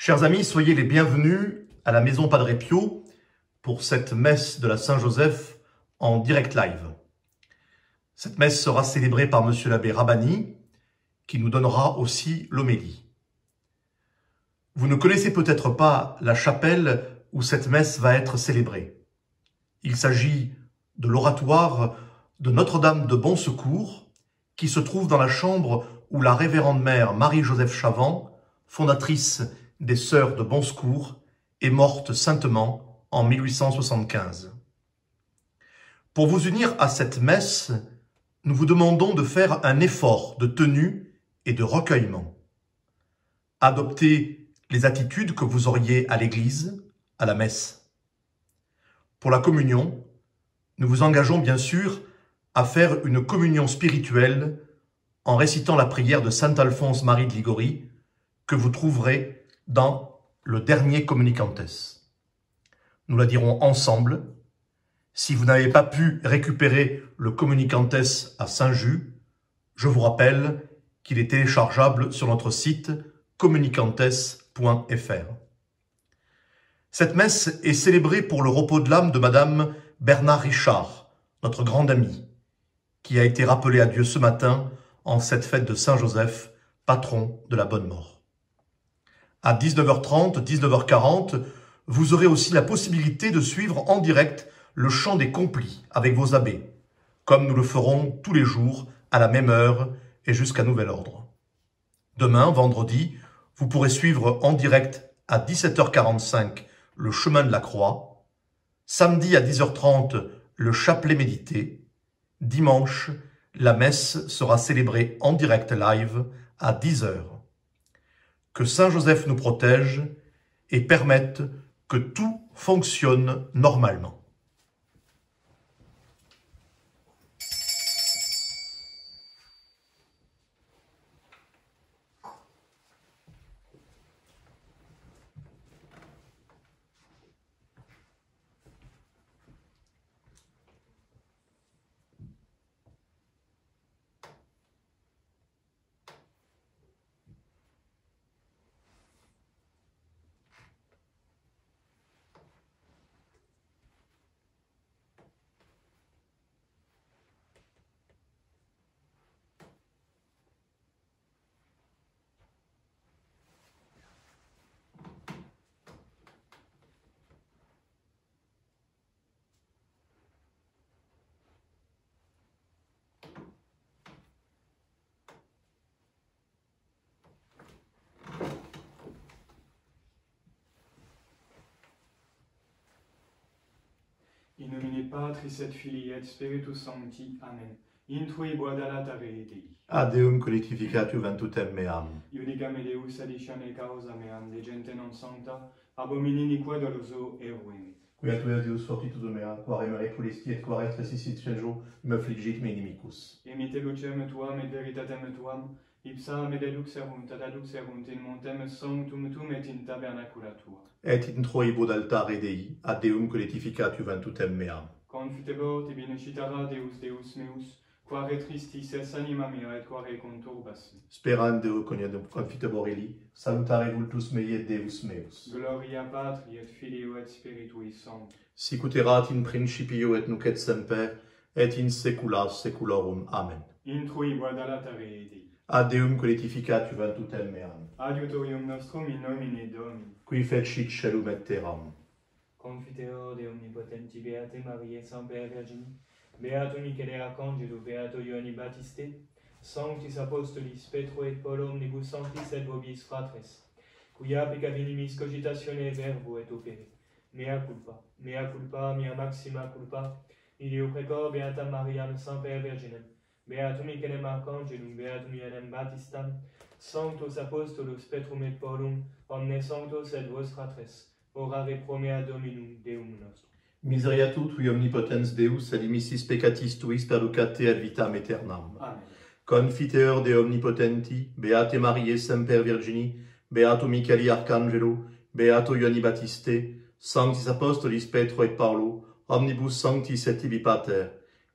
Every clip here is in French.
Chers amis, soyez les bienvenus à la Maison Padre Pio pour cette messe de la Saint-Joseph en direct live. Cette messe sera célébrée par Monsieur l'abbé Rabani, qui nous donnera aussi l'homélie. Vous ne connaissez peut-être pas la chapelle où cette messe va être célébrée. Il s'agit de l'oratoire de Notre-Dame de Bon Secours, qui se trouve dans la chambre où la révérende mère Marie-Joseph Chavant, fondatrice des Sœurs de Bon Secours, est morte saintement en 1875. Pour vous unir à cette messe, nous vous demandons de faire un effort de tenue et de recueillement. Adoptez les attitudes que vous auriez à l'église, à la messe. Pour la communion, nous vous engageons bien sûr à faire une communion spirituelle en récitant la prière de saint Alphonse Marie de Ligorie que vous trouverez dans le dernier Communicantes. Nous la dirons ensemble. Si vous n'avez pas pu récupérer le Communicantes à Saint-Just, je vous rappelle qu'il est téléchargeable sur notre site communicantes.fr. Cette messe est célébrée pour le repos de l'âme de Madame Bernard Richard, notre grande amie, qui a été rappelée à Dieu ce matin en cette fête de Saint-Joseph, patron de la bonne mort. À 19h30, 19h40, vous aurez aussi la possibilité de suivre en direct le chant des complis avec vos abbés, comme nous le ferons tous les jours à la même heure et jusqu'à nouvel ordre. Demain, vendredi, vous pourrez suivre en direct à 17h45 le chemin de la croix, samedi à 10h30 le chapelet médité, dimanche, la messe sera célébrée en direct live à 10h. Que Saint Joseph nous protège et permette que tout fonctionne normalement. In nomine Patris et Filii et Spiritus Sancti. Amen. Intrui boadala tavere Dei. Ad Deum collectificatio ventutem meam. Iudigam Deus adiciane causa meam, de gente non sancta, abominini quae doloso eruemit. Quiatua Deus fortitudo mea, quare mare pulesti et quare restituit cenjo, me affligit me inimicus. Emite lucem tuam et veritatem tuam, ipsa me deduxerunt ad aduxerunt in montem sanctum tum et in tabernacula tua. Et in troibo d'altare Dei, ad Deum collectificatio ventutem meam. Confitebor te benedicitara Deus Deus meus, quare tristis es anima mea et quare conturbas. Sperando confitebor Eli, salutare vultus mei et Deus meus. Gloria Patri et Filio et Spiritui Sancti. Sic ut erat in principio et nunc et semper, et in saecula saeculorum. Amen. Intrui boadala tavere Dei. Ad Deum collectificatio ventutem meam. Adiutorium nostrum in nomine Domini. Qui fecit celum et terram. Confiteor de omnipotenti Beate Mariae Semper Virgini, Beato Michele Arcangelo, Beato Ioanni Battiste, Sanctis Apostolis Petro et Paulo omnibus sanctis et vobis fratres, quia peccavinimis cogitatione verbo et opere, mea culpa, mea maxima culpa, ilio precor Beata Mariam Semper Virginem, Beatum Michelem Arcangelum, Beatum Ioannem Baptistam, Sanctos Apostolos Petrum et Paulum, omnes sanctos et vos fratres, orare pro mea Dominum Deum nostrum. Miseriatu tui omnipotens Deus, et dimissis peccatis tuis perducate ad vitam aeternam. Amen. Confiteor de omnipotenti, Beate Mariae Semper Virgini, Beato Micheli Arcangelo, Beato Ioanni Battiste, Sanctis Apostolis Petro et Paulo, omnibus sanctis et tibi pater,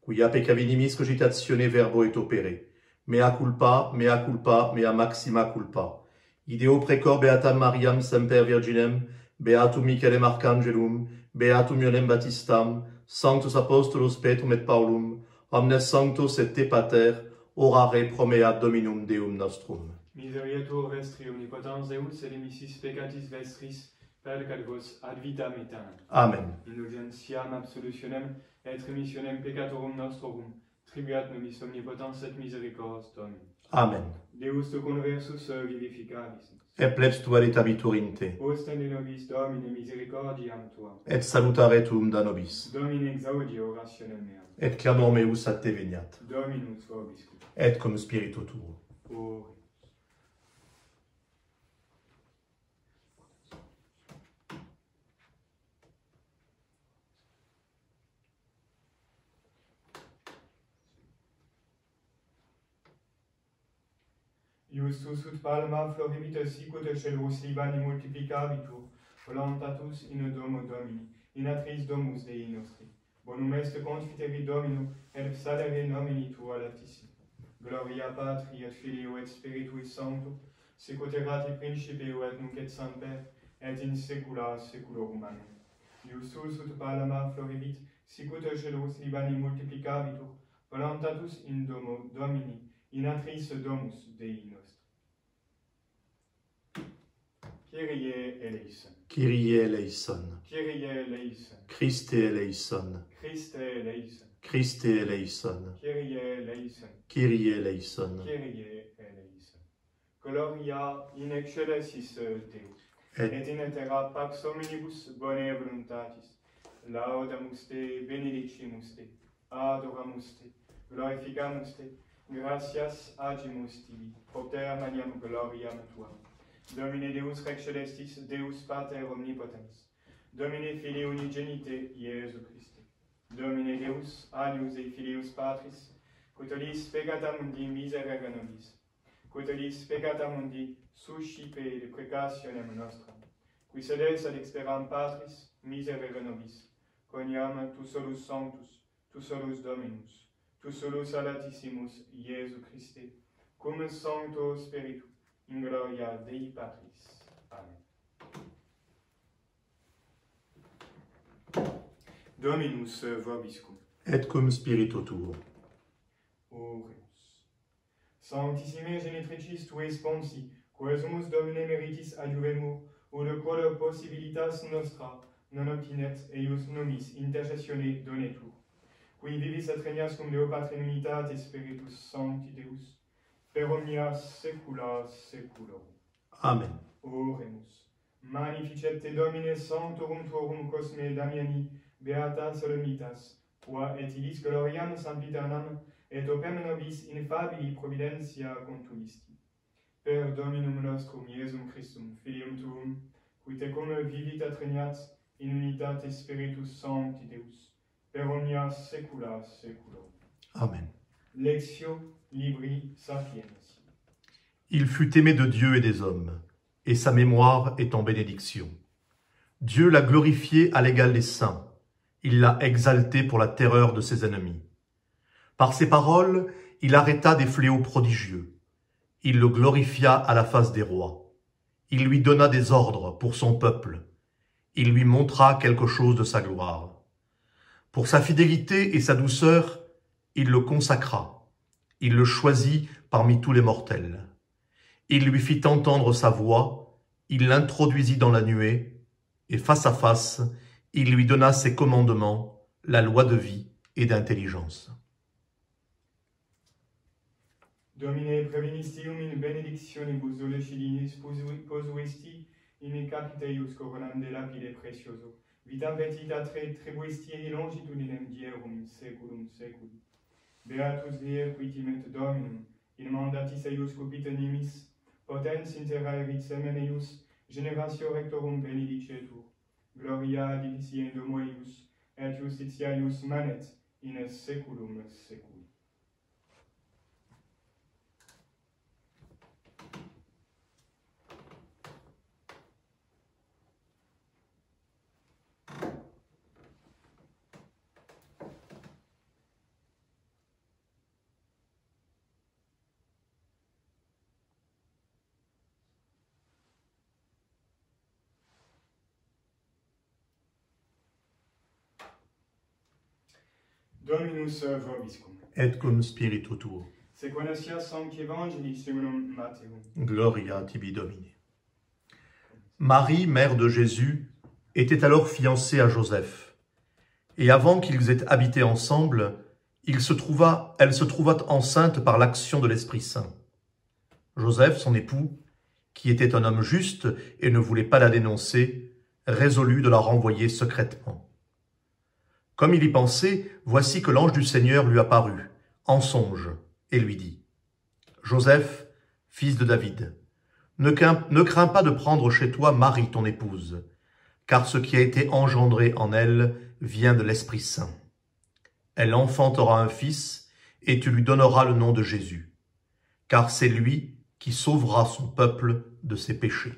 quia peccavinimis cogitatione verbo et opere, mea culpa, mea maxima culpa, Ideo precor beatam Mariam semper virginem, beatum Michaelem archangelum, beatum Ionem Baptistam, sanctus apostolos Petrum et Paulum, omnes sanctos et te pater, orare promeat Dominum Deum nostrum. Miserietur vestri omnipotens Deus et dimissis peccatis vestris, percat vos ad vitam aeternam. Amen. Indulgentiam absolutionem et remissionem peccatorum nostrorum, tribuat nobis omnipotens et misericordias Domini. Amen. Deus te conversus vivificaris. Et plebs tua letabitur in te, Ostende nobis Domine misericordiam tuam. et salutare tuum da nobis, Domine exaudi orationem meam. et clamor meus ad te veniat, Dominus vobiscum. et cum spiritu tuo. Oremus. Iustus ut palma floribit sicut celus Libani multiplicabitur, voluntatus in domo Domini, in atris domus Dei nostri. Bonum est confiteri Domino, et salere nomini tua latissimi. Gloria Patri et Filio et Spiritui Sancto, sicut erat in principio et nunc et semper, et in saecula saeculorum. Amen. Iustus ut palma floribit, sicut celus Libani multiplicabitur, voluntatus in domo Domini, in atris domus Dei nostri. Kyrie eleison. Kyrie eleison. Kyrie eleison. Christe eleison. Christe eleison. Christe eleison. Kyrie eleison. Kyrie eleison. Kyrie eleison. Gloria in excelsis Deus. Et Et in terra pax omnibus bonae voluntatis. Laudamus te, benedicimus te, adoramus te, glorificamus te, gratias agimus tibi, propter maniam gloriam tuam. Domine Deus Rex Celestis, Deus Pater Omnipotens, Domine Filii Unigenite, Iesu Christi, Domine Deus, Agnus et Filius Patris, Cutolis peccata mundi miserere nobis, Cutolis peccata mundi suscipe de precationem nostram, qui sedes ad experam Patris, miserere nobis, coniam tu solus sanctus, tu solus Dominus, tu solus alatissimus, Iesu Christe, cum Sancto Spiritu, in gloria Dei Patris. Amen. Dominus vobiscum. et cum spiritu tuo. Oremus. Sanctissime genitricis tue sponsi, quae sumus Domine meritis adjuvemur, ut quod possibilitas nostra non obtinet eius nomis intercessione donetur. Qui vivis et regnas cum Deo Patri in unitate Spiritus Sancti Deus, per omnia saecula saeculorum. Amen. Oremus. Magnificet te Domine sanctorum tuorum Cosme Damiani, beata solemnitas, qua et illis gloriam sempiternam, et opem nobis infabili providentia contulisti. Per Dominum nostrum Iesum Christum, Filium tuum, qui tecum vivit et regnat in unitate Spiritus Sancti Deus, per omnia saecula saeculorum. Amen. Lectio Libri Sapiens. Il fut aimé de Dieu et des hommes, et sa mémoire est en bénédiction. Dieu l'a glorifié à l'égal des saints. Il l'a exalté pour la terreur de ses ennemis. Par ses paroles, il arrêta des fléaux prodigieux. Il le glorifia à la face des rois. Il lui donna des ordres pour son peuple. Il lui montra quelque chose de sa gloire. Pour sa fidélité et sa douceur, il le consacra. Il le choisit parmi tous les mortels. Il lui fit entendre sa voix, il l'introduisit dans la nuée, et face à face, il lui donna ses commandements, la loi de vie et d'intelligence. Domine prevenistium in benedictionibus dolecidinis posuesti in capiteius coronam de lapide precioso, vitam petita tribuesti longitudinem dierum seculum seculi. Beatus die qui timet Dominum, in mandatis eius cupit animis, potens in terra erit semen eius, generatio rectorum benedicetur, gloria divisi in domo eius, et justitia eius manet in seculum seculi. Dominus vobiscum. Et cum spiritu tuo. Sequentia Sancti Evangelii Simorum Matteum. Gloria tibi Domine. Marie, mère de Jésus, était alors fiancée à Joseph. Et avant qu'ils aient habité ensemble, elle se trouva enceinte par l'action de l'Esprit Saint. Joseph, son époux, qui était un homme juste et ne voulait pas la dénoncer, résolut de la renvoyer secrètement. Comme il y pensait, voici que l'ange du Seigneur lui apparut, en songe, et lui dit « Joseph, fils de David, ne crains pas de prendre chez toi Marie, ton épouse, car ce qui a été engendré en elle vient de l'Esprit Saint. Elle enfantera un fils, et tu lui donneras le nom de Jésus, car c'est lui qui sauvera son peuple de ses péchés. »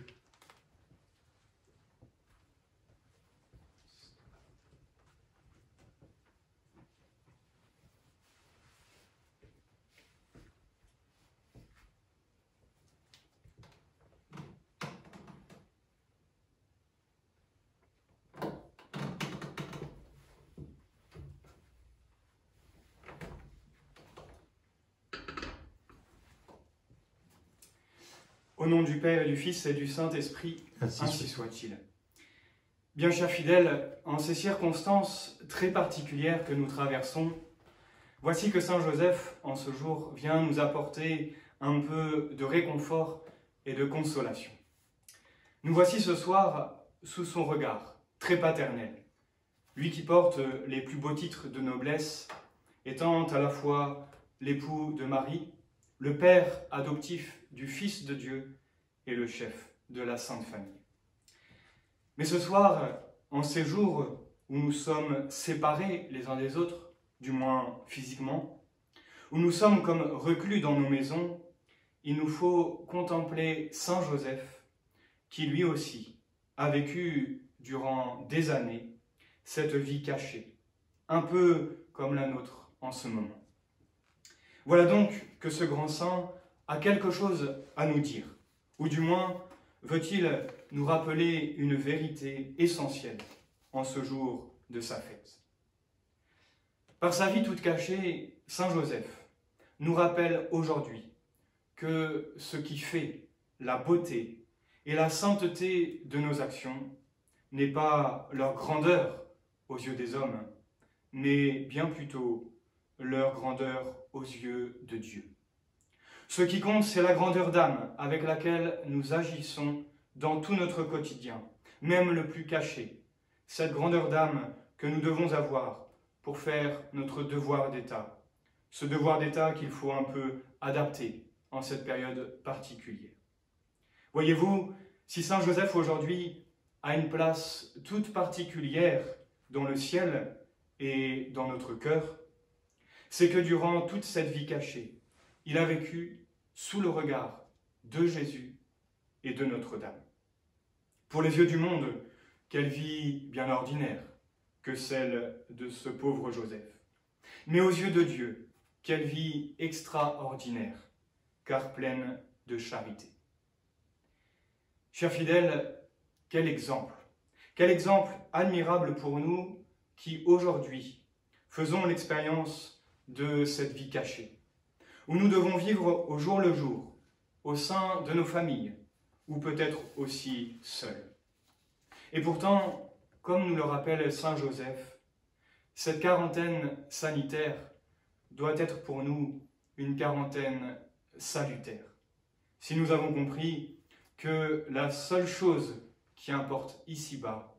Au nom du Père et du Fils et du Saint-Esprit, Ainsi ainsi soit-il. Bien chers fidèles, en ces circonstances très particulières que nous traversons, voici que Saint Joseph, en ce jour, vient nous apporter un peu de réconfort et de consolation. Nous voici ce soir sous son regard, très paternel, lui qui porte les plus beaux titres de noblesse, étant à la fois l'époux de Marie, le père adoptif du Fils de Dieu et le chef de la Sainte Famille. Mais ce soir, en ces jours où nous sommes séparés les uns des autres, du moins physiquement, où nous sommes comme reclus dans nos maisons, il nous faut contempler Saint Joseph, qui lui aussi a vécu durant des années cette vie cachée, un peu comme la nôtre en ce moment. Voilà donc que ce grand saint a quelque chose à nous dire, ou du moins veut-il nous rappeler une vérité essentielle en ce jour de sa fête. Par sa vie toute cachée, Saint Joseph nous rappelle aujourd'hui que ce qui fait la beauté et la sainteté de nos actions n'est pas leur grandeur aux yeux des hommes, mais bien plutôt leur grandeur aux yeux de Dieu. Ce qui compte, c'est la grandeur d'âme avec laquelle nous agissons dans tout notre quotidien, même le plus caché. Cette grandeur d'âme que nous devons avoir pour faire notre devoir d'État. Ce devoir d'État qu'il faut un peu adapter en cette période particulière. Voyez-vous, si Saint Joseph aujourd'hui a une place toute particulière dans le ciel et dans notre cœur, c'est que durant toute cette vie cachée, il a vécu sous le regard de Jésus et de Notre-Dame. Pour les yeux du monde, quelle vie bien ordinaire que celle de ce pauvre Joseph. Mais aux yeux de Dieu, quelle vie extraordinaire, car pleine de charité. Chers fidèles, quel exemple admirable pour nous qui aujourd'hui faisons l'expérience de cette vie cachée, où nous devons vivre au jour le jour, au sein de nos familles, ou peut-être aussi seuls. Et pourtant, comme nous le rappelle Saint Joseph, cette quarantaine sanitaire doit être pour nous une quarantaine salutaire. Si nous avons compris que la seule chose qui importe ici-bas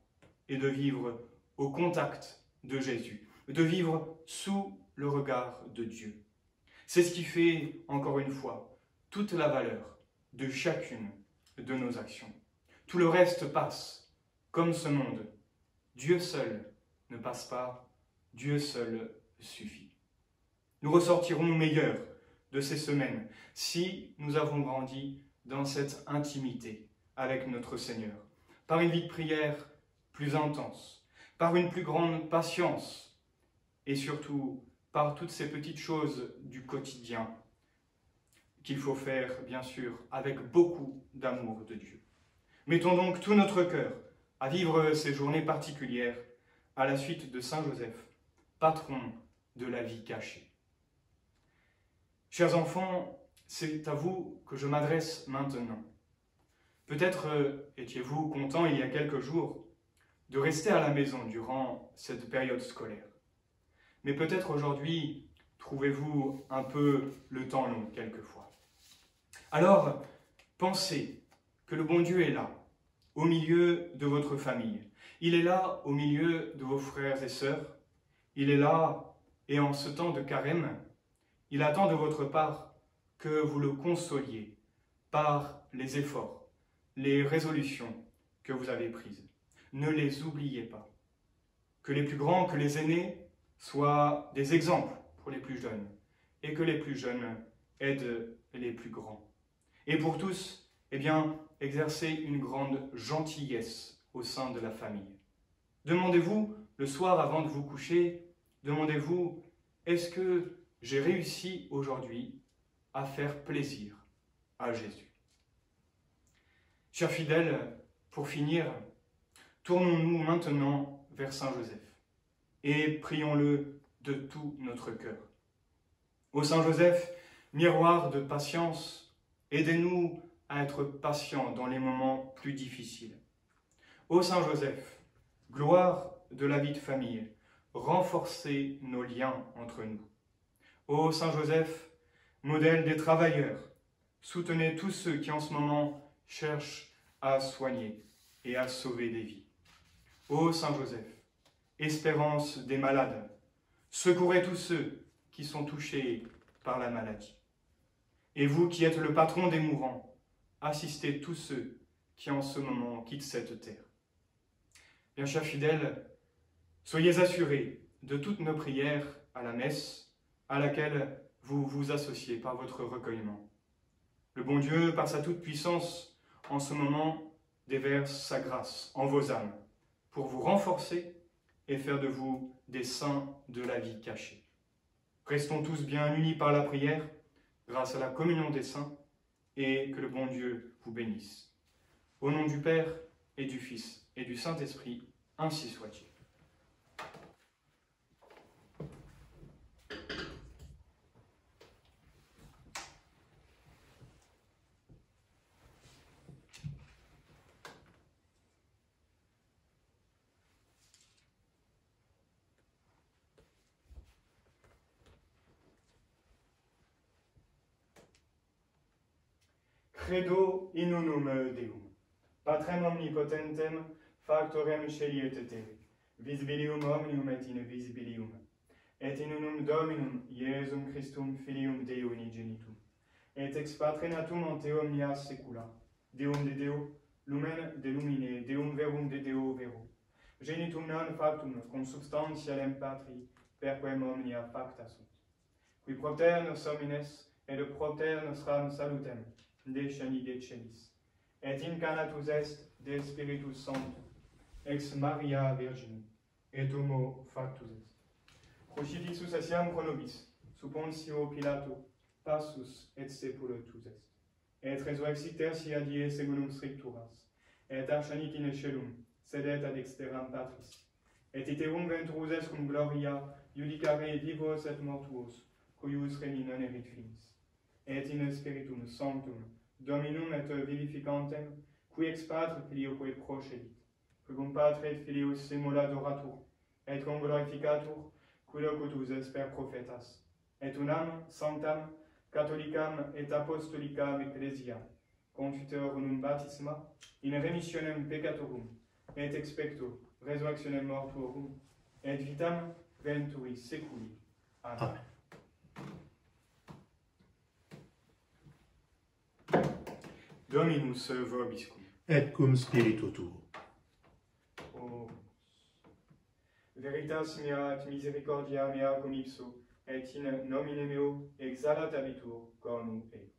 est de vivre au contact de Jésus, de vivre sous le regard de Dieu. C'est ce qui fait, encore une fois, toute la valeur de chacune de nos actions. Tout le reste passe, comme ce monde. Dieu seul ne passe pas, Dieu seul suffit. Nous ressortirons meilleurs de ces semaines si nous avons grandi dans cette intimité avec notre Seigneur, par une vie de prière plus intense, par une plus grande patience et surtout par toutes ces petites choses du quotidien qu'il faut faire, bien sûr, avec beaucoup d'amour de Dieu. Mettons donc tout notre cœur à vivre ces journées particulières à la suite de Saint Joseph, patron de la vie cachée. Chers enfants, c'est à vous que je m'adresse maintenant. Peut-être étiez-vous content il y a quelques jours de rester à la maison durant cette période scolaire. Mais peut-être aujourd'hui, trouvez-vous un peu le temps long quelquefois. Alors, pensez que le bon Dieu est là, au milieu de votre famille. Il est là au milieu de vos frères et sœurs. Il est là, et en ce temps de carême, il attend de votre part que vous le consoliez par les efforts, les résolutions que vous avez prises. Ne les oubliez pas. Que les plus grands, que les aînés soient des exemples pour les plus jeunes, et que les plus jeunes aident les plus grands. Et pour tous, eh bien, exercez une grande gentillesse au sein de la famille. Demandez-vous, le soir avant de vous coucher, demandez-vous, est-ce que j'ai réussi aujourd'hui à faire plaisir à Jésus? Chers fidèles, pour finir, tournons-nous maintenant vers Saint Joseph et prions-le de tout notre cœur. Ô Saint Joseph, miroir de patience, aidez-nous à être patients dans les moments plus difficiles. Ô Saint Joseph, gloire de la vie de famille, renforcez nos liens entre nous. Ô Saint Joseph, modèle des travailleurs, soutenez tous ceux qui en ce moment cherchent à soigner et à sauver des vies. Ô Saint Joseph, espérance des malades, secourez tous ceux qui sont touchés par la maladie. Et vous qui êtes le patron des mourants, assistez tous ceux qui en ce moment quittent cette terre. Bien chers fidèles, soyez assurés de toutes nos prières à la messe, à laquelle vous vous associez par votre recueillement. Le bon Dieu, par sa toute-puissance, en ce moment, déverse sa grâce en vos âmes, pour vous renforcer et faire de vous des saints de la vie cachée. Restons tous bien unis par la prière, grâce à la communion des saints, et que le bon Dieu vous bénisse. Au nom du Père, et du Fils, et du Saint-Esprit, ainsi soit-il. Credo in unum Deum, Patrem omnipotentem, factorem celi et terre, visibilium omnium et invisibilium, et in unum Dominum Iesum Christum Filium Dei unigenitum, et ex Patre natum ante omnia saecula, Deum de Deo, lumen de lumine, Deum verum de Deo vero, genitum non factum cum substantialem Patri, perquem omnia facta sunt, qui propter nos homines, et de propter nostram salutem, descendit de celis, et incarnatus est de Spiritus Sanctum, ex Maria Virgine, et homo factus est. Crucifixus essiam pro nobis, sub Pontio Pilato, passus et sepultus est. Et resurrexit tertia die secundum scripturas, et ascendit in caelum, sedet ad dexteram Patris. Et iterum venturus est cum gloria, judicare vivos et mortuos, cuius remi non erit finis. Et in Spiritum Sanctum, Dominum et vivificantem, qui ex Patre Filioque procedit, qui cum Patre et Filius simul adoratur, et cum glorificatur, qui locutus est per prophetas, et unam sanctam, catholicam et apostolicam ecclesiam, confiteur unum baptisma, in remissionem peccatorum, et expecto resurrectionem mortuorum, et vitam venturi seculi. Amen. Dominus vobiscum. Et cum spiritu tuo. O veritas mea et misericordia mea cum ipso, et in nomine meo exaltabitur cornu eius.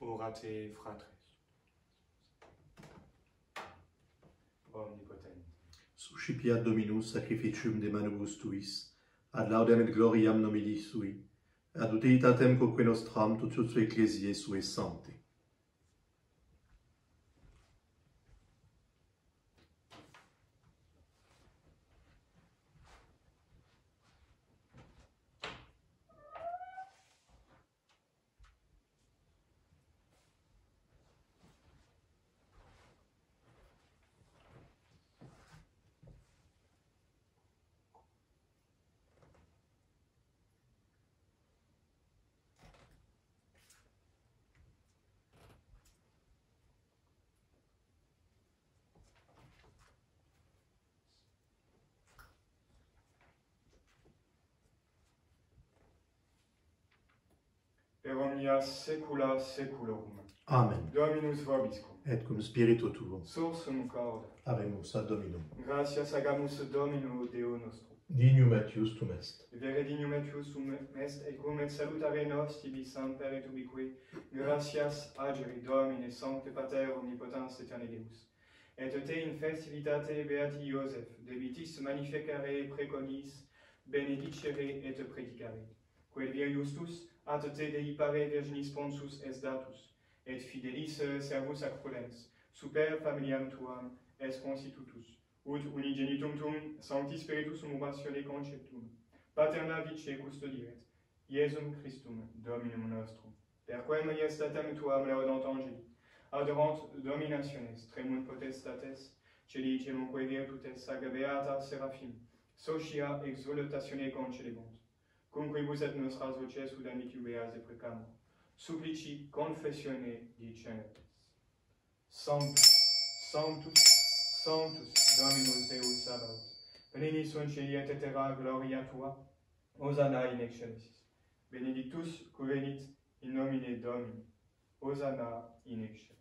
orate fratres. Omnipotent. Suscipiat Dominus sacrificium de manibus tuis, ad laudem et gloriam nomini sui, ad utilitatem quoque nostram totius ecclesiae sue sancte. Per omnia saecula saeculorum. Amen. Dominus vobiscum. Et cum spiritu tuo. Sursum corda. Habemus ad Dominum. Gratias agamus Domino Deo nostro. Dignum et justum est. Vere dignum et justum est, et cum et salutare nos tibi semper et ubique, gratias agere Domine Sancte Pater omnipotens aeterni Deus. Et te in festivitate beati Iosef, debitis magnificare preconis, benedicere et predicare. Quel vir justus, at te Dei pare virginis sponsus est datus, et fidelis servus ac prudens, super familiam tuam est constitutus, ut unigenitum tum Sancti Spiritus mutatione conceptum, paterna vice custodiret, Iesum Christum, Dominum nostrum, per quem iestatem tuam laudant angeli, adorant dominationes, tremunt potestates, celicemunque virtutes saga beata seraphim, socia exultatione concelebunt, cumquibus et nostras voces ud amiciubeas et precamur, supplici confessione dicenetes. Sanctus, Sanctus, Sanctus, Dominus Deus Sabaoth, pleni sunt celi et terra gloria tua, Hosanna in excelsis. Benedictus qui venit in nomine Domini, Hosanna in excelsis.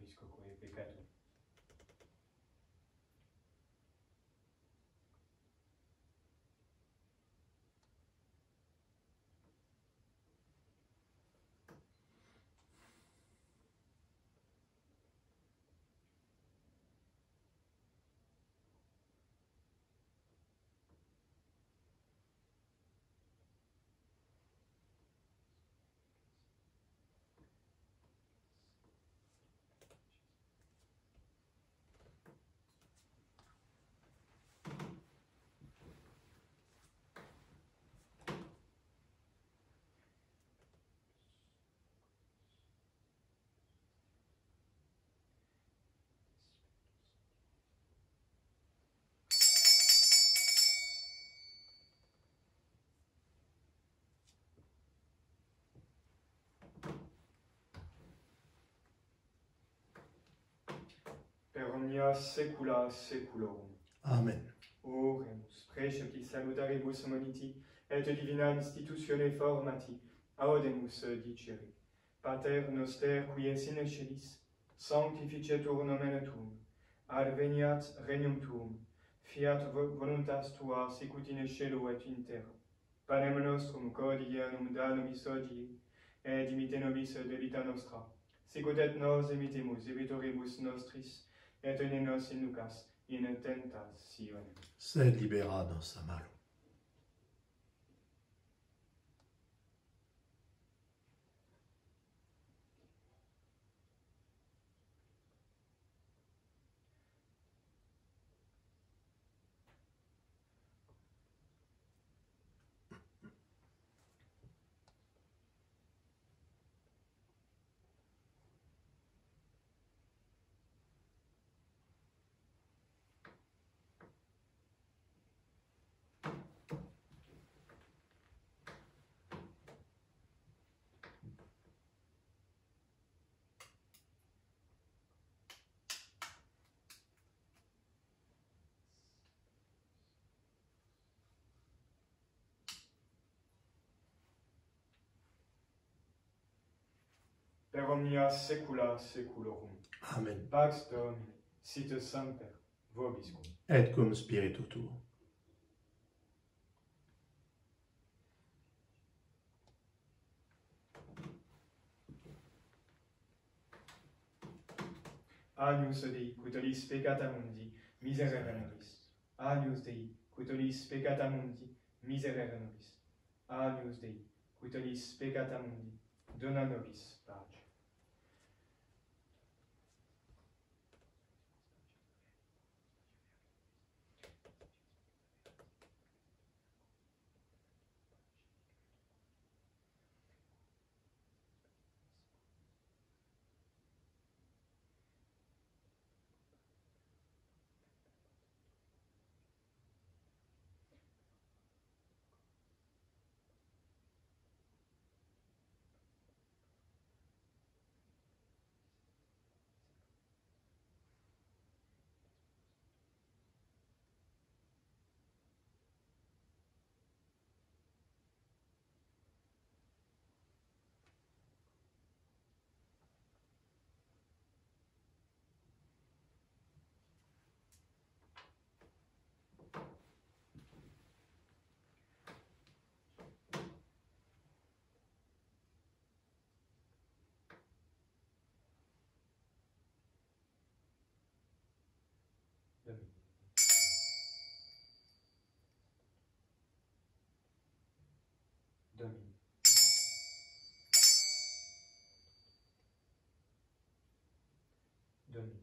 nobis coque peccatum. Per omnia saecula saeculorum. Amen. Oremus, preceptis salutaribus moniti, et divina institutione formati, audemus dicere. Pater noster, qui es in excelis, sanctificetur nomen tuum, adveniat regnum tuum, fiat voluntas tua sicut in cielo et in terra. Panem nostrum quotidianum da nobis hodie, et dimitte nobis debita nostra, sicut et nos dimittimus debitoribus nostris, et ne nos inducas in tentationem. Sed libera nos a malo. Per omnia saecula saeculorum. Amen. Pax Domini, sit semper vobiscum. Et cum spiritu tuo. Agnus Dei, qui tollis peccata mundi, miserere nobis. Agnus Dei, qui tollis peccata mundi, miserere nobis. Agnus Dei, qui tollis peccata mundi, dona nobis pace. Domini. Domini.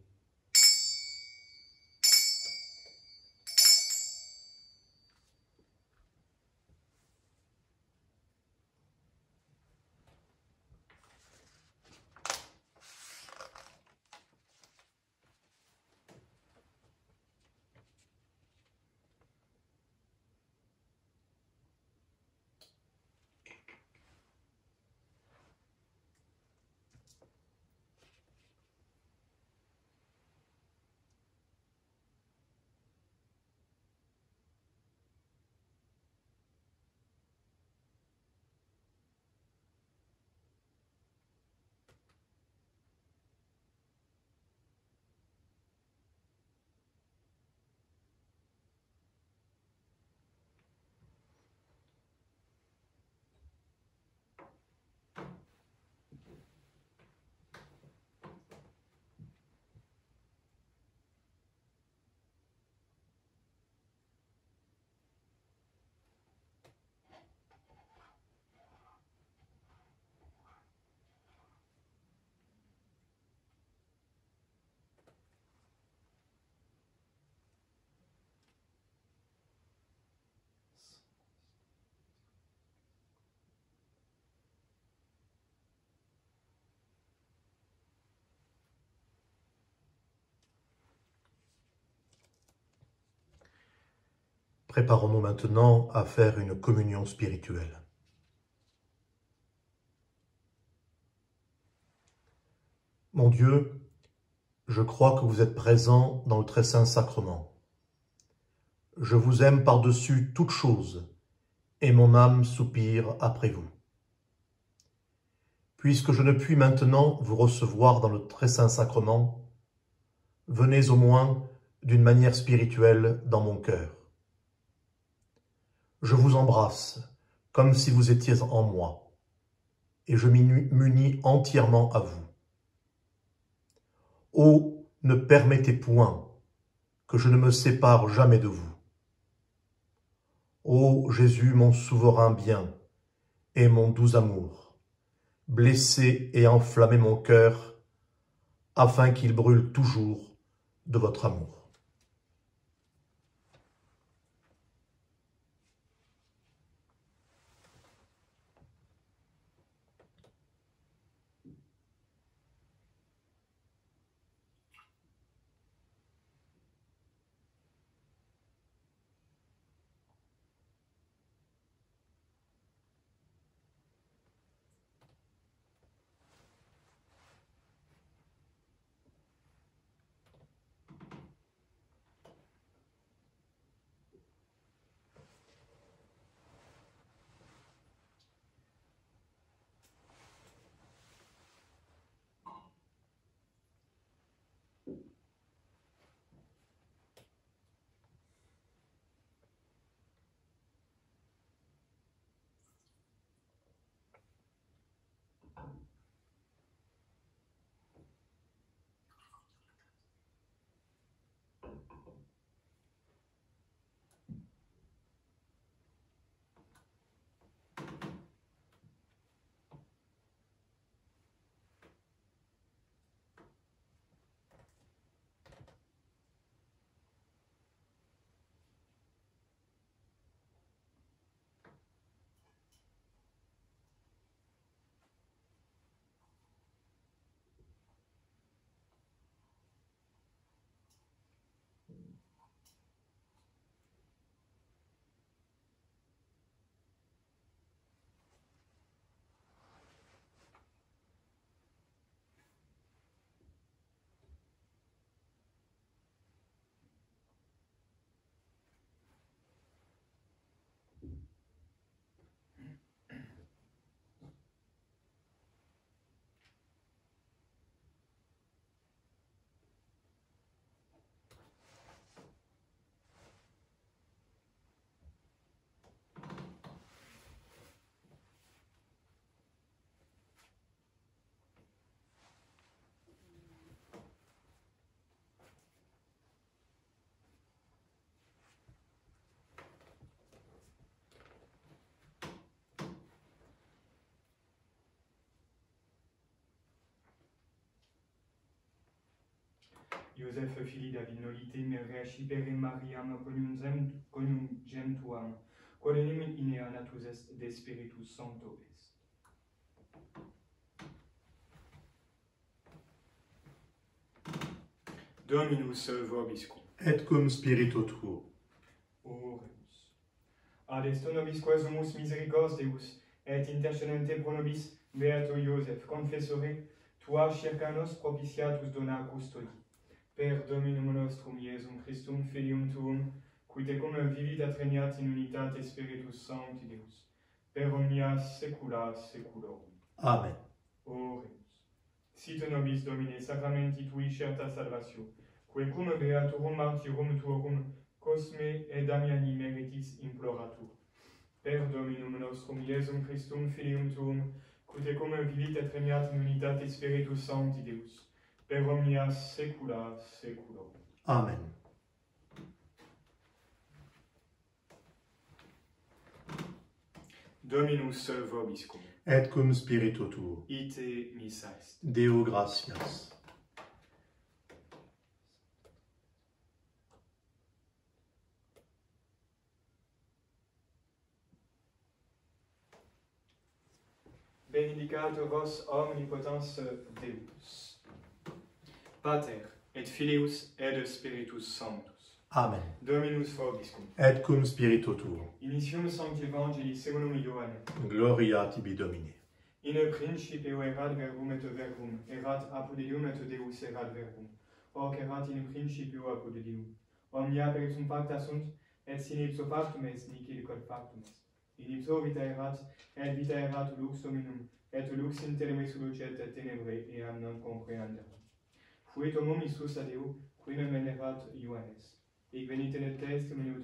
Préparons-nous maintenant à faire une communion spirituelle. Mon Dieu, je crois que vous êtes présent dans le très saint sacrement. Je vous aime par-dessus toute chose, et mon âme soupire après vous. Puisque je ne puis maintenant vous recevoir dans le très saint sacrement, venez au moins d'une manière spirituelle dans mon cœur. Je vous embrasse comme si vous étiez en moi, et je m'unis entièrement à vous. Ô, ne permettez point que je ne me sépare jamais de vous. Ô Jésus, mon souverain bien et mon doux amour, blessez et enflammez mon cœur, afin qu'il brûle toujours de votre amour. Iosef fili David nolitim reascipere Mariam coniungentuam, quod enim inea natus est de Spiritus Sancto est. Dominus vobiscum. Et cum spiritu tuo. Oremus. Ad est nobis quae sumus misericordiae Deus, et intercedente pro nobis, Beato Iosef, confessore, tua circa nos propitiatus dona custodi. Per Dominum nostrum Iesum Christum Filium Tuum, qui tecum vivit et regnat in unitate Spiritus Sancti Deus, per omnia saecula saeculorum. Amen. Oremus. Sit nobis Domine sacramenti tui certa salvatio, quae cum beaturum martyrum tuorum Cosme et Damiani meritis imploratur. Per Dominum nostrum Iesum Christum Filium Tuum, qui tecum vivit et regnat in unitate Spiritus Sancti Deus, per omnia saecula saeculorum. Amen. Dominus vobiscum. Et cum spiritu tuo. Ite missa est. Deo gratias. Benedicat vos omnipotens Deus, Pater et Filius et Spiritus Sanctus. Amen. Dominus vobiscum. Et cum spiritu tuo. Initium Sancti Evangelii secundum Ioannem. Gloria tibi Domine. In principio erat verbum et verbum, erat apud Deum et Deus erat verbum. Hoc erat in principio apud Deum. Omnia per ipsum facta sunt, et sin ipso factum est nihil quod factum est. In ipso vita erat, et vita erat lux hominum, et lux in tenebris lucet et tenebrae, eam non comprehenderam. Fuit homum Iisus ad Deo, qui nomen erat Ioannes. Hic venit in et testimonium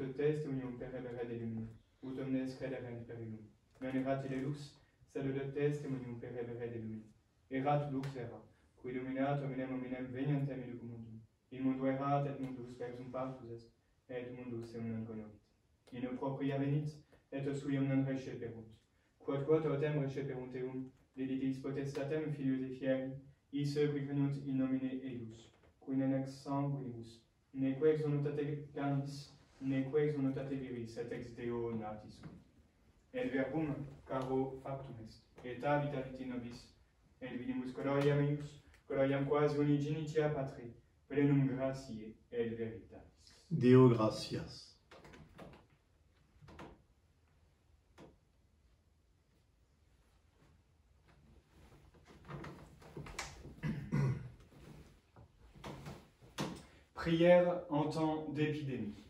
per hebere de luminum, ut omnes crederent per illum. Non erat ille lux, sed de testimonium per hebere de luminum. Erat lux era, qui illuminat hominem veniantem in mundum. In mundo erat, et mundus versum partus est, et mundus eum non conobit. In propria venit, et suium non receperunt. Quod autem receperunt eum, deditis potestatem filius et fieri, isse qui venunt in nomine eius, qui non ex sanguinibus, neque ex voluntate carnis, neque ex voluntate viris, et ex Deo natis sunt. Et verbum caro factum est, et habitavit in nobis, et vidimus gloriam eius, gloriam quasi unigenitia Patri, plenum gratiae et veritatis. Deo gratias. Prière en temps d'épidémie.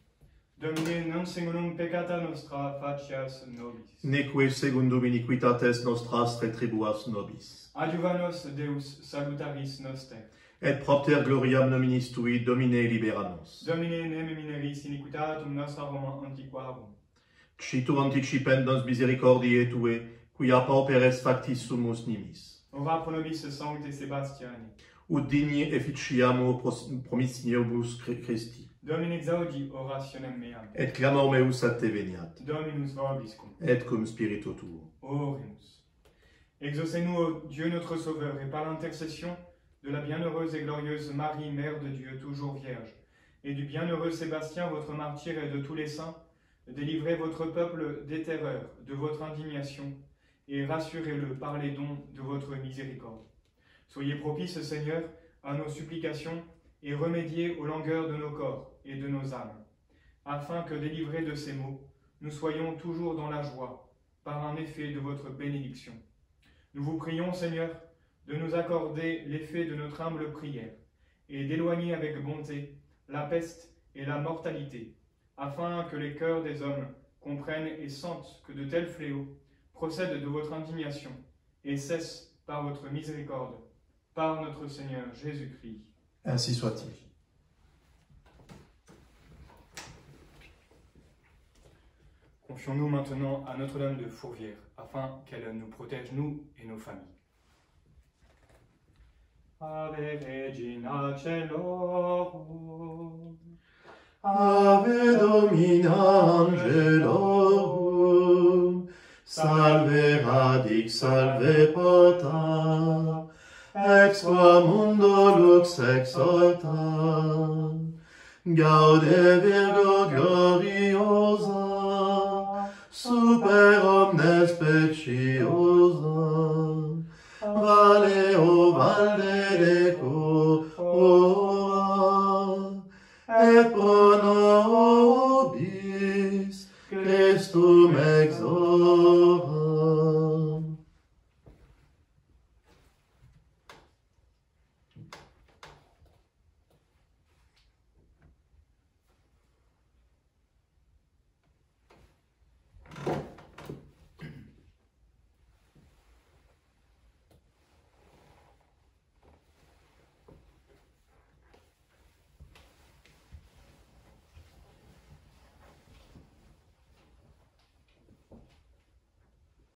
Domine non secundum peccata nostra facias nobis. Neque secundum iniquitates nostras retribuas nobis. Adiuva nos Deus salutaris noster. Et propter gloriam nominis tui, Domine libera nos. Domine ne mineris iniquitatum nostrarum antiquarum. Citur anticipent nos misericordiae tue, quia pauperes factis sumus nimis. Ora pro nobis Sancte Sebastiani. Ut digni efficiamur promissionibus Christi. Domine exaudi orationem meam. Et clamor meus a te veniat. Dominus vobiscum. Et cum spiritu tuo. Oremus. Exaucez-nous, ô Dieu notre Sauveur, et par l'intercession de la bienheureuse et glorieuse Marie, Mère de Dieu, toujours vierge, et du bienheureux Sébastien, votre martyr, et de tous les saints, délivrez votre peuple des terreurs, de votre indignation, et rassurez-le par les dons de votre miséricorde. Soyez propice, Seigneur, à nos supplications, et remédiez aux langueurs de nos corps et de nos âmes, afin que, délivrés de ces maux, nous soyons toujours dans la joie, par un effet de votre bénédiction. Nous vous prions, Seigneur, de nous accorder l'effet de notre humble prière, et d'éloigner avec bonté la peste et la mortalité, afin que les cœurs des hommes comprennent et sentent que de tels fléaux procèdent de votre indignation, et cessent par votre miséricorde, par notre Seigneur Jésus-Christ. Ainsi soit-il. Confions-nous maintenant à Notre-Dame de Fourvière, afin qu'elle nous protège, nous et nos familles. Ave Regina Caelorum. Ave Domina Angelorum. Salve radix, salve pota. Ex qua mundo lux exalta. Gaude Virgo gloriosa. Super omnes speciosa. Valeo valde decora, et pro nobis Christum exora.